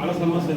ఆడ సమస్య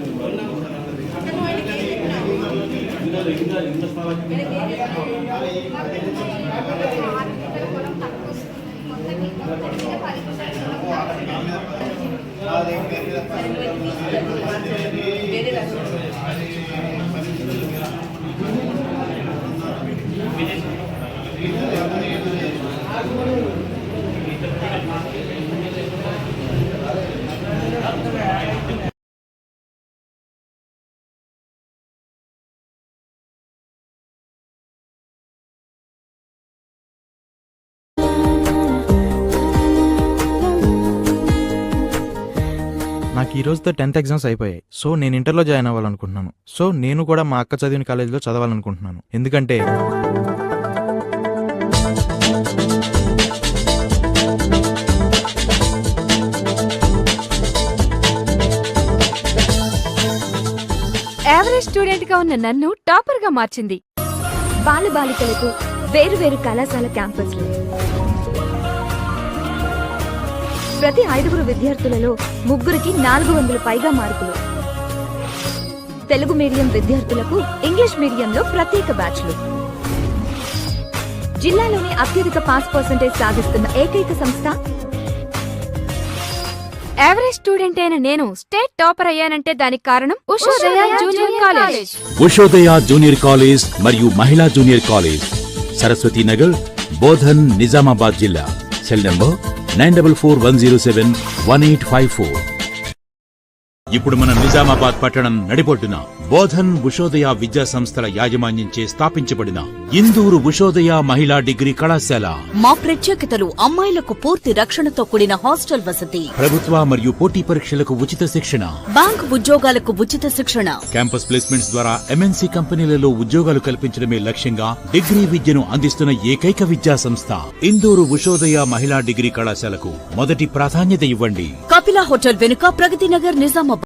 నాకు ఈ రోజుతో 10th ఎగ్జామ్స్ అయిపోయాయి. సో నేను ఇంటర్లో జాయిన్ అవ్వాలనుకుంటున్నాను. సో నేను కూడా మా అక్క చదివిన కాలేజీలో చదవాలనుకుంటున్నాను. ఎందుకంటే యావరేజ్ స్టూడెంట్ గా ఉన్న నన్ను టాపర్ గా మార్చింది. బాలబాలికలకు వేరు వేరు కళాశాల క్యాంపస్లు. ప్రతి 5 విద్యార్థులలో 3కి 400 పైగా మార్కులు. తెలుగు మీడియం విద్యార్థులకు ఇంగ్లీష్ మీడియంలో ప్రత్యేక బ్యాచ్లు. జిల్లాలోని అత్యధిక పాస్ పర్సెంటేజ్ సాధిస్తున్న ఏకైక సంస్థ. యావరేజ్ స్టూడెంట్ అయిన నేను స్టేట్ టాపర్ అయ్యానంటే దానికి కారణం Ushodaya junior college. Ushodaya junior college మరియు మహిళా జూనియర్ కాలేజ్, సరస్వతి నగర్, బోధన్, నిజామాబాద్ జిల్లా. Cell number 9441071854. ఇప్పుడు మన నిజామాబాద్ పట్టణం నడిబొడ్డున బోధన్ ఉషోదయ విద్యా సంస్థల యాజమాన్యంచే స్థాపించబడిన ఇందూరు ఉషోదయ మహిళా డిగ్రీ కళాశాల. మా ప్రత్యేకతలు: అమ్మాయిలకు పూర్తి రక్షణతో కూడిన హాస్టల్ వసతి, ప్రభుత్వ మరియు పోటీ పరీక్షలకు ఉచిత శిక్షణ, బ్యాంక్ ఉద్యోగాలకు ఉచిత శిక్షణ, క్యాంపస్ ప్లేస్మెంట్స్ ద్వారా ఎంఎన్సీ కంపెనీలలో ఉద్యోగాలు కల్పించడమే లక్ష్యంగా డిగ్రీ విద్యను అందిస్తున్న ఏకైక విద్యా సంస్థ ఇందూరు ఉషోదయ మహిళా డిగ్రీ కళాశాలకు మొదటి ప్రాధాన్యత ఇవ్వండి. కపిల హోటల్ వెనుక, ప్రగతి నగర్, నిజామాబాద్.